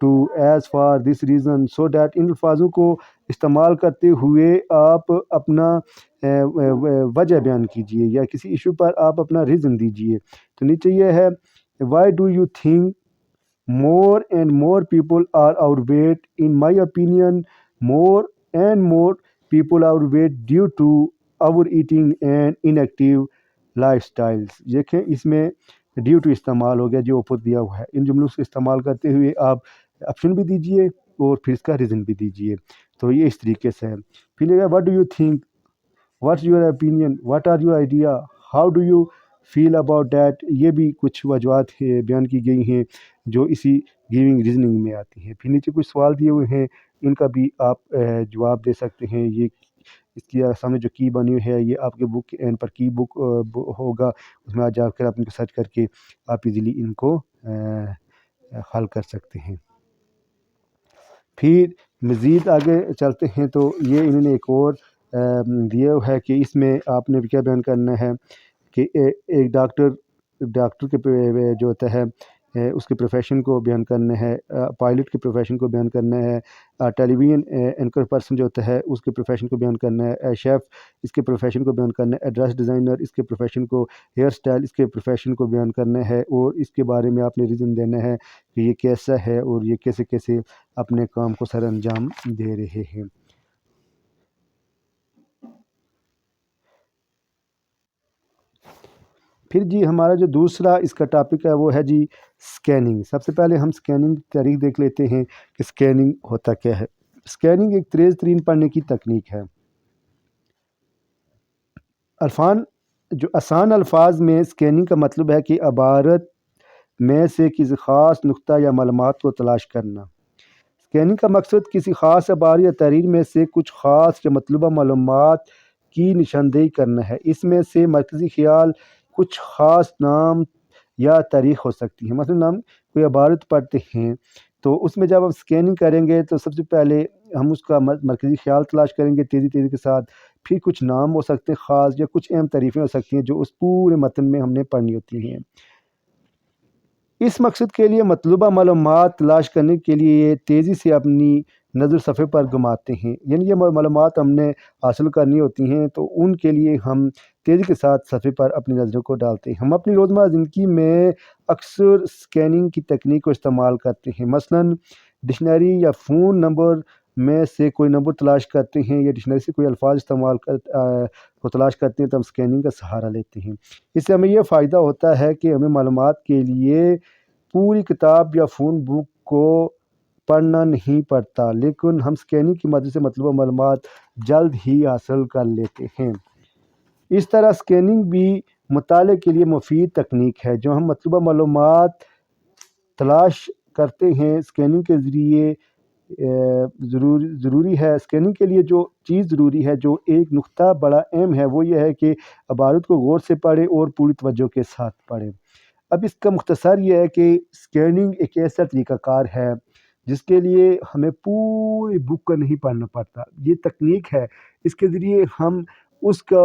to as for this reason so that ان الفاظوں کو استعمال کرتے ہوئے آپ اپنا وجہ بیان کیجئے یا کسی ایشو پر آپ اپنا ریزن دیجئے. تو نیچے یہ ہے why do you think more and more people are overweight? In my opinion, more and more people are overweight due to overeating and inactive lifestyles. دیکھیں اس میں ڈیو ٹو استعمال ہو گیا جو اوپر دیا ہوا ہے. ان جملوں سے استعمال کرتے ہوئے آپ آپشن بھی دیجئے اور پھر اس کا ریزن بھی دیجئے. تو یہ اس طریقے سے ہے. پھر لگا what do you think, what's your opinion, what are your idea, how do you feel about that. یہ بھی کچھ وجوہات بیان کی گئی ہیں جو اسی گیونگ ریزننگ میں آتی ہیں. پھر نیچے کچھ سوال دیے ہوئے ہیں ان کا بھی آپ جواب دے سکتے ہیں. یہ اس کی سامنے جو کی بنی ہوئی ہے یہ آپ کے بک کے اینڈ پر کی بک ہوگا, اس میں جا کر آپ ان کو سرچ کر کے آپ ایزیلی ان کو حل کر سکتے ہیں. پھر مزید آگے چلتے ہیں تو یہ انہوں نے ایک اور دیا ہے کہ اس میں آپ نے کیا بیان کرنا ہے کہ ایک ڈاکٹر کے جو ہوتا ہے اس کے پروفیشن کو بیان کرنا ہے, پائلٹ کے پروفیشن کو بیان کرنا ہے, ٹیلی ویژن اینکر پرسن جو ہوتا ہے اس کے پروفیشن کو بیان کرنا ہے, شیف اس کے پروفیشن کو بیان کرنا ہے, ڈریس ڈیزائنر اس کے پروفیشن کو, ہیئر سٹائل اس کے پروفیشن کو بیان کرنا ہے اور اس کے بارے میں آپ نے ریزن دینا ہے کہ یہ کیسا ہے اور یہ کیسے کیسے اپنے کام کو سر انجام دے رہے ہیں. پھر جی ہمارا جو دوسرا اس کا ٹاپک ہے وہ ہے جی سکیننگ. سب سے پہلے ہم سکیننگ کی تاریخ دیکھ لیتے ہیں کہ سکیننگ ہوتا کیا ہے. سکیننگ ایک تیز ترین پڑھنے کی تکنیک ہے. جو آسان الفاظ میں سکیننگ کا مطلب ہے کہ عبارت میں سے کسی خاص نقطہ یا معلومات کو تلاش کرنا. سکیننگ کا مقصد کسی خاص عبارت یا تحریر میں سے کچھ خاص یا مطلوبہ معلومات کی نشاندہی کرنا ہے. اس میں سے مرکزی خیال کچھ خاص نام یا تاریخ ہو سکتی ہے. مثلا ہم کوئی عبارت پڑھتے ہیں تو اس میں جب ہم سکیننگ کریں گے تو سب سے پہلے ہم اس کا مرکزی خیال تلاش کریں گے تیزی کے ساتھ. پھر کچھ نام ہو سکتے ہیں خاص یا کچھ اہم تعریفیں ہو سکتی ہیں جو اس پورے متن میں ہم نے پڑھنی ہوتی ہیں. اس مقصد کے لیے مطلوبہ معلومات تلاش کرنے کے لیے تیزی سے اپنی نظر صفحے پر گھماتے ہیں. یعنی یہ معلومات ہم نے حاصل کرنی ہوتی ہیں تو ان کے لیے ہم تیزی کے ساتھ صفحے پر اپنی نظروں کو ڈالتے ہیں. ہم اپنی روزمرہ زندگی میں اکثر سکیننگ کی تکنیک کو استعمال کرتے ہیں. مثلا ڈکشنری یا فون نمبر میں سے کوئی نمبر تلاش کرتے ہیں یا ڈکشنری سے کوئی الفاظ کو تلاش کرتے ہیں تو ہم سکیننگ کا سہارا لیتے ہیں. اس سے ہمیں یہ فائدہ ہوتا ہے کہ ہمیں معلومات کے لیے پوری کتاب یا فون بک کو پڑھنا نہیں پڑتا, لیکن ہم سکیننگ کی مدد سے مطلوبہ معلومات جلد ہی حاصل کر لیتے ہیں. اس طرح سکیننگ بھی مطالعے کے لیے مفید تکنیک ہے. جو ہم مطلوبہ معلومات تلاش کرتے ہیں سکیننگ کے ذریعے ضروری ہے. سکیننگ کے لیے جو چیز ضروری ہے, جو ایک نقطہ بڑا اہم ہے, وہ یہ ہے کہ عبارت کو غور سے پڑھیں اور پوری توجہ کے ساتھ پڑھیں. اب اس کا مختصر یہ ہے کہ سکیننگ ایک ایسا طریقہ کار ہے جس کے لیے ہمیں پوری بک کو نہیں پڑھنا پڑتا. یہ تکنیک ہے, اس کے ذریعے ہم اس کا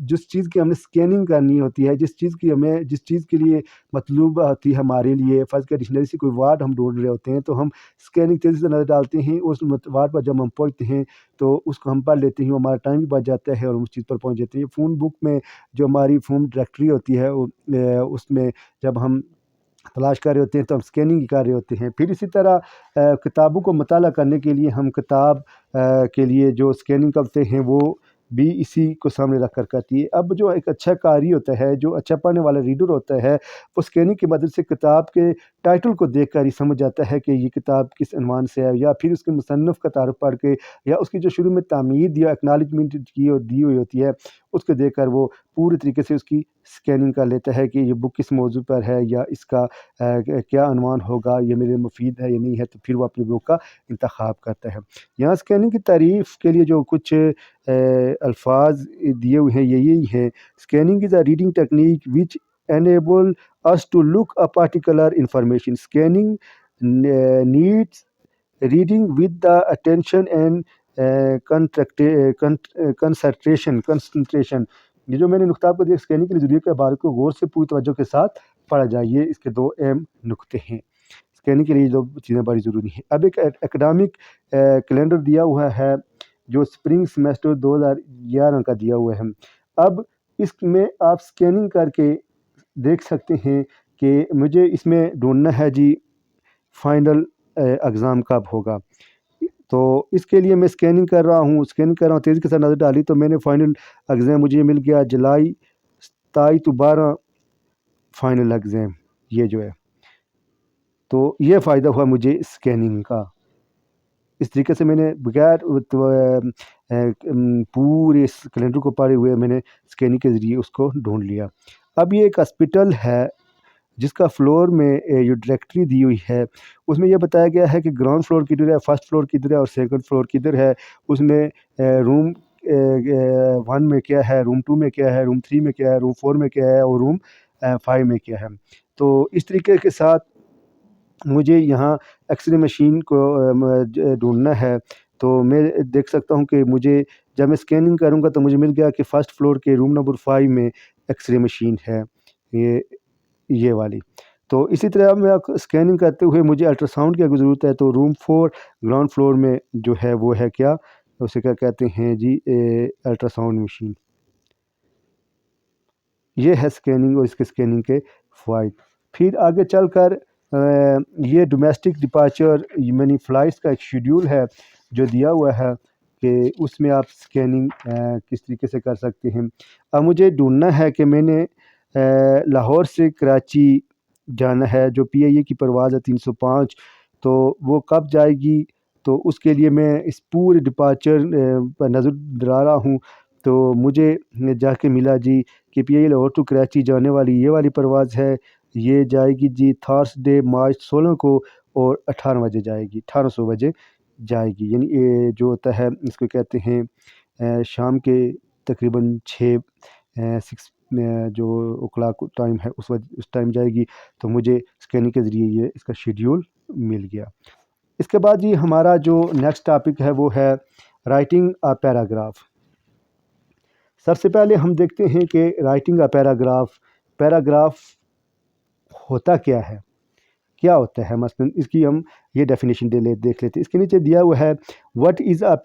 جس چیز کی ہمیں سکیننگ کرنی ہوتی ہے, جس چیز کے لیے مطلوب ہوتی ہے ہمارے لیے, فرض کا ڈکشنری سے کوئی ورڈ ہم ڈھونڈ رہے ہوتے ہیں تو ہم سکیننگ تیزی سے نظر ڈالتے ہیں, اس ورڈ پر جب ہم پہنچتے ہیں تو اس کو ہم پڑھ لیتے ہیں, ہمارا ٹائم بھی بچ جاتا ہے اور ہم اس چیز پر پہنچ جاتے ہیں. فون بک میں جو ہماری فون ڈائریکٹری ہوتی ہے اس میں جب ہم تلاش کر رہے ہوتے ہیں تو ہم سکیننگ کر رہے ہوتے ہیں. پھر اسی طرح کتابوں کو مطالعہ کرنے کے لیے ہم کتاب کے لیے جو سکیننگ کرتے ہیں وہ بھی اسی کو سامنے رکھ کر کرتی ہے. اب جو ایک اچھا قاری ہوتا ہے, جو اچھا پڑھنے والا ریڈر ہوتا ہے, وہ سکیننگ کی مدد سے کتاب کے ٹائٹل کو دیکھ کر ہی سمجھ جاتا ہے کہ یہ کتاب کس عنوان سے ہے, یا پھر اس کے مصنف کا تعارف پڑھ کے, یا اس کی جو شروع میں تامید یا ایکنالجمنٹ دی ہوئی ہوتی ہے اس کو دیکھ کر وہ پوری طریقے سے اس کی سکیننگ کر لیتا ہے کہ یہ بک کس موضوع پر ہے یا اس کا کیا عنوان ہوگا, یہ میرے مفید ہے یا نہیں ہے, تو پھر وہ اپنی بک کا انتخاب کرتا ہے. یہاں سکیننگ کی تعریف کے لیے جو کچھ الفاظ دیے ہوئے ہیں یہی ہیں. Scanning is a reading technique which enable us to look a particular information. Scanning needs reading with the attention and concentration. یہ جو میں نے نقطہ آپ کو دیکھ سکیننگ کے لیے ضروری ہے کہ عبارت کو غور سے پوری توجہ کے ساتھ پڑھا جائے. یہ اس کے دو اہم نقطے ہیں. اسکیننگ کے لیے جو چیزیں بڑی ضروری ہیں. اب ایک اکیڈمک کیلنڈر دیا ہوا ہے جو اسپرنگ سیمیسٹر 2011 کا دیا ہوا ہے. اب اس میں آپ اسکیننگ کر کے دیکھ سکتے ہیں کہ مجھے اس میں ڈھونڈنا ہے جی فائنل ایگزام کب ہوگا. تو اس کے لیے میں اسکیننگ کر رہا ہوں تیزی کے ساتھ نظر ڈالی تو میں نے فائنل ایگزام مجھے مل گیا جولائی 27 تو 12 فائنل ایگزام یہ جو ہے. تو یہ فائدہ ہوا مجھے اسکیننگ کا. اس طریقے سے میں نے بغیر پورے اس کیلنڈر کو پڑھے ہوئے میں نے اسکیننگ کے ذریعے اس کو ڈھونڈ لیا. اب یہ ایک ہاسپٹل ہے جس کا فلور میں جو ڈائریکٹری دی ہوئی ہے اس میں یہ بتایا گیا ہے کہ گراؤنڈ فلور کدھر ہے، فرسٹ فلور کدھر ہے اور سیکنڈ فلور کدھر ہے. اس میں روم 1 میں کیا ہے، روم 2 میں کیا ہے، روم 3 میں کیا ہے، روم 4 میں کیا ہے اور روم 5 میں کیا ہے. تو اس طریقے کے ساتھ مجھے یہاں ایکس رے مشین کو ڈھونڈنا ہے. تو میں دیکھ سکتا ہوں کہ مجھے جب میں اسکیننگ کروں گا تو مجھے مل گیا کہ فرسٹ فلور کے روم نمبر 5 میں ایکس رے مشین ہے یہ والی. تو اسی طرح میں اسکیننگ کرتے ہوئے مجھے الٹرا ساؤنڈ کی ضرورت ہے تو روم 4 گراؤنڈ فلور میں جو ہے وہ ہے کیا، اسے کیا کہتے ہیں جی الٹرا ساؤنڈ مشین. یہ ہے اسکیننگ اور اس کے اسکیننگ کے فوائد. پھر آگے چل کر یہ ڈومیسٹک ڈپارچر یعنی فلائٹس کا ایک شیڈیول ہے جو دیا ہوا ہے کہ اس میں آپ اسکیننگ کس طریقے سے کر سکتے ہیں. اب مجھے ڈھونڈنا ہے کہ میں نے لاہور سے کراچی جانا ہے جو پی آئی اے کی پرواز ہے 305، تو وہ کب جائے گی. تو اس کے لیے میں اس پورے ڈپارچر پر نظر ڈال رہا ہوں. تو مجھے جا کے ملا جی کہ پی آئی اے لاہور ٹو کراچی جانے والی یہ والی پرواز ہے، یہ جائے گی جی تھرسڈے مارچ 16 کو اور 18 بجے جائے گی، 1800 بجے جائے گی. یعنی یہ جو ہوتا ہے اس کو کہتے ہیں شام کے تقریباً 6 جو اوکلاک ٹائم ہے اس ٹائم جائے گی. تو مجھے اسکیننگ کے ذریعے یہ اس کا شیڈیول مل گیا. اس کے بعد جی ہمارا جو نیکسٹ ٹاپک ہے وہ ہے رائٹنگ اے پیراگراف. سب سے پہلے ہم دیکھتے ہیں کہ رائٹنگ اے پیراگراف ہوتا کیا ہے، کیا ہوتا ہے. مثلا اس کی ہم یہ ڈیفینیشن دیکھ لیتے ہیں. اس کے نیچے دیا ہوا ہے what is a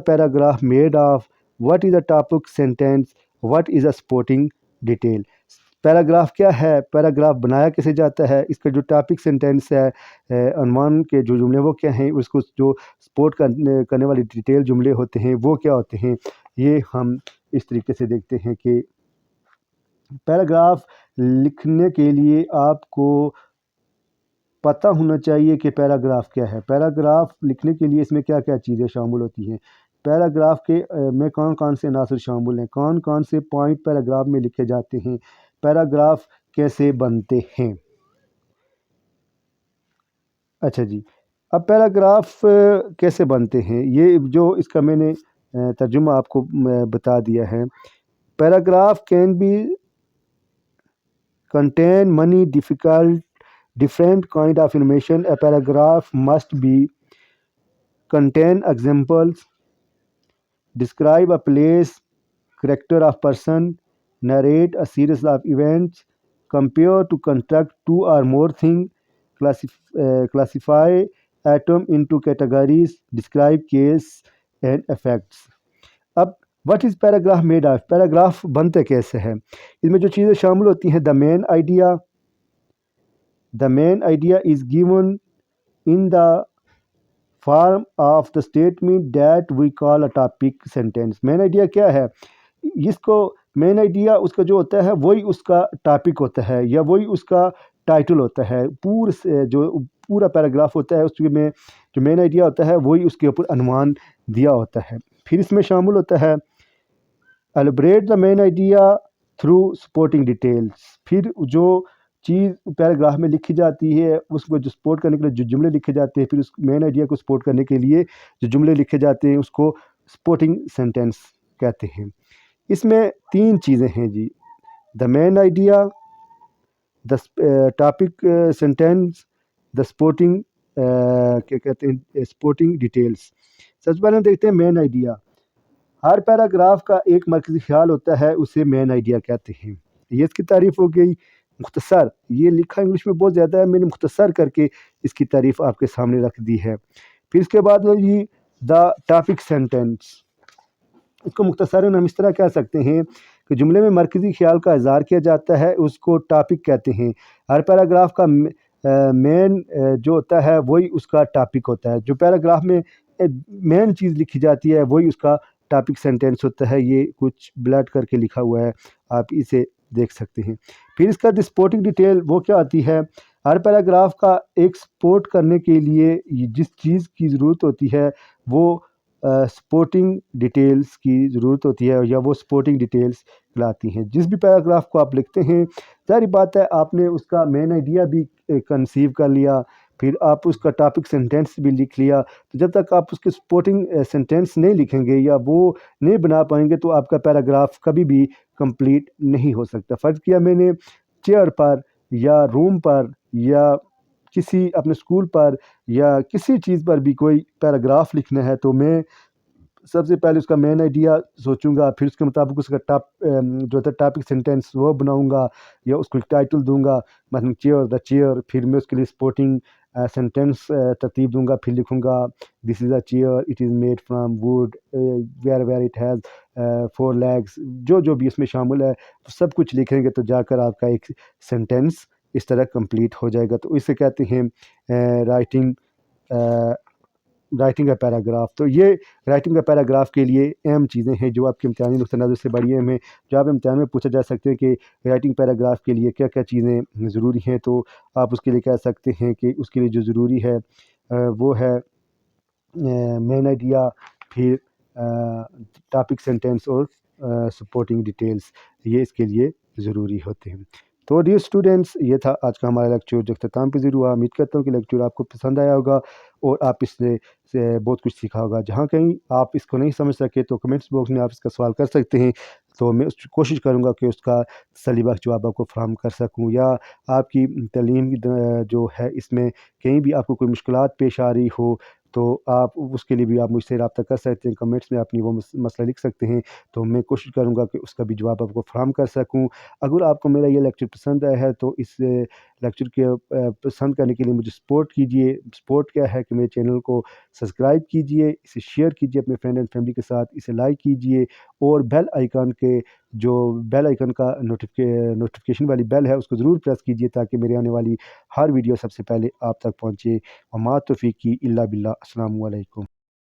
paragraph made of, what is a topic sentence, what is a supporting detail. Paragraph کیا ہے، پیراگراف بنایا کیسے جاتا ہے، اس کا جو ٹاپک سینٹینس ہے عنوان کے جو جملے وہ کیا ہیں، اس کو جو سپورٹ کرنے والی ڈیٹیل جملے ہوتے ہیں وہ کیا ہوتے ہیں. یہ ہم اس طریقے سے دیکھتے ہیں کہ پیراگراف لکھنے کے لیے آپ کو پتہ ہونا چاہیے کہ پیراگراف کیا ہے. پیراگراف لکھنے کے لیے اس میں کیا کیا چیزیں شامل ہوتی ہیں، پیراگراف کے میں کون کون سے عناصر شامل ہیں، کون کون سے پوائنٹ پیراگراف میں لکھے جاتے ہیں، پیراگراف کیسے بنتے ہیں. اچھا جی، اب پیراگراف کیسے بنتے ہیں یہ جو اس کا میں نے ترجمہ آپ کو بتا دیا ہے. Paragraph can be contain many different kind of information. A paragraph must be contain examples, describe a place, character of person, narrate a series of events, compare to contract two or more things, classify atom into categories, describe case and effects. اب what is paragraph made of, paragraph بنتے کیسے ہیں. اس میں جو چیزیں شامل ہوتی ہیں the main idea is given in the form of the statement that we call a topic sentence. Main idea کیا ہے، اس کو مین آئیڈیا اس کا جو ہوتا ہے وہی اس کا ٹاپک ہوتا ہے یا وہی اس کا ٹائٹل ہوتا ہے. جو پورا پیراگراف ہوتا ہے اس میں جو مین آئیڈیا ہوتا ہے وہی اس کے اوپر عنوان دیا ہوتا ہے. پھر اس میں شامل ہوتا ہے elaborate the main idea through supporting details. پھر جو چیز پیراگراف میں لکھی جاتی ہے اس کو جو سپورٹ کرنے کے لیے جو جملے لکھے جاتے ہیں، پھر اس مین آئیڈیا کو سپورٹ کرنے کے لیے جو جملے لکھے جاتے ہیں اس کو سپورٹنگ سینٹینس کہتے ہیں. اس میں 3 چیزیں ہیں جی، the main idea, the topic sentence, the supporting کیا کہتے ہیں سپورٹنگ ڈیٹیلس. سب سے پہلے ہم دیکھتے ہیں مین آئیڈیا. ہر پیراگراف کا ایک مرکزی خیال ہوتا ہے، اسے مین آئیڈیا کہتے ہیں. یہ اس کی تعریف ہو گئی. مختصر یہ لکھا انگلش میں بہت زیادہ ہے، میں نے مختصر کر کے اس کی تعریف آپ کے سامنے رکھ دی ہے۔ پھر اس کے بعد ہے جی دا ٹاپک سینٹینس، اس کو مختصراً ہم اس طرح کہہ سکتے ہیں کہ جملے میں مرکزی خیال کا اظہار کیا جاتا ہے، اس کو ٹاپک کہتے ہیں۔ ہر پیراگراف کا مین جو ہوتا ہے وہی اس کا ٹاپک ہوتا ہے، جو پیراگراف میں مین چیز لکھی جاتی ہے وہی اس کا ٹاپک سینٹینس ہوتا ہے۔ یہ کچھ بلٹ کر کے لکھا ہوا ہے، آپ اسے دیکھ سکتے ہیں۔ پھر اس کا سپورٹنگ ڈیٹیل وہ کیا آتی ہے؟ ہر پیراگراف کا ایک سپورٹ کرنے کے لیے جس چیز کی ضرورت ہوتی ہے وہ سپورٹنگ ڈیٹیلز کی ضرورت ہوتی ہے، یا وہ سپورٹنگ ڈیٹیلز کہلاتی ہیں۔ جس بھی پیراگراف کو آپ لکھتے ہیں، ظاہر بات ہے آپ نے اس کا مین آئیڈیا بھی کنسیو کر لیا، پھر آپ اس کا ٹاپک سینٹینس بھی لکھ لیا، تو جب تک آپ اس کے سپورٹنگ سینٹینس نہیں لکھیں گے یا وہ نہیں بنا پائیں گے تو آپ کا پیراگراف کبھی بھی کمپلیٹ نہیں ہو سکتا۔ فرض کیا میں نے چیئر پر یا روم پر یا کسی اپنے اسکول پر یا کسی چیز پر بھی کوئی پیراگراف لکھنا ہے تو میں سب سے پہلے اس کا مین آئیڈیا سوچوں گا، پھر اس کے مطابق اس کا جو ہے ٹاپک سینٹینس وہ بناؤں گا یا اس کو ایک ٹائٹل دوں گا، مثلا چیئر دا چیئر، پھر میں اس کے لیے سپورٹنگ سینٹینس ترتیب دوں گا، پھر لکھوں گا this is a chair it is made from wood where it has 4 legs, جو بھی اس میں شامل ہے سب کچھ لکھیں گے تو جا کر آپ کا ایک سینٹینس اس طرح کمپلیٹ ہو جائے گا۔ تو اسے کہتے ہیں رائٹنگ اے پیراگراف۔ تو یہ رائٹنگ اے پیراگراف کے لیے اہم چیزیں ہیں جو آپ کے امتحانی نقطہ نظر سے بڑی اہم ہیں، جو آپ امتحان میں پوچھا جا سکتے ہیں کہ رائٹنگ پیراگراف کے لیے کیا کیا چیزیں ضروری ہیں، تو آپ اس کے لیے کہہ سکتے ہیں کہ اس کے لیے جو ضروری ہے وہ ہے مین آئیڈیا، پھر ٹاپک سینٹینس اور سپورٹنگ ڈیٹیلز، یہ اس کے لیے ضروری ہوتے ہیں۔ تو ڈیئر اسٹوڈنٹس، یہ تھا آج کا ہمارا لیکچر جو اختتام پذیر ہوا۔ امید کرتا ہوں کہ لیکچر آپ کو پسند آیا ہوگا اور آپ اس سے بہت کچھ سیکھا ہوگا۔ جہاں کہیں آپ اس کو نہیں سمجھ سکے تو کمنٹس باکس میں آپ اس کا سوال کر سکتے ہیں، تو میں کوشش کروں گا کہ اس کا تسلی بخش جواب آپ کو فراہم کر سکوں، یا آپ کی تعلیم جو ہے اس میں کہیں بھی آپ کو کوئی مشکلات پیش آ رہی ہو تو آپ اس کے لیے بھی آپ مجھ سے رابطہ کر سکتے ہیں، کمنٹس میں اپنی وہ مسئلہ لکھ سکتے ہیں، تو میں کوشش کروں گا کہ اس کا بھی جواب آپ کو فراہم کر سکوں۔ اگر آپ کو میرا یہ لیکچر پسند آیا ہے تو اس لیکچر کے پسند کرنے کے لیے مجھے سپورٹ کیجیے۔ سپورٹ کیا ہے کہ میرے چینل کو سبسکرائب کیجیے، اسے شیئر کیجیے اپنے فرینڈ اینڈ فیملی کے ساتھ، اسے لائک کیجیے، اور بیل آئیکن کا نوٹیفیکیشن والی بیل ہے اس کو ضرور پریس کیجیے تاکہ میرے آنے والی ہر ویڈیو سب سے پہلے آپ تک پہنچے۔ وما توفیقی الا باللہ، السلام علیکم۔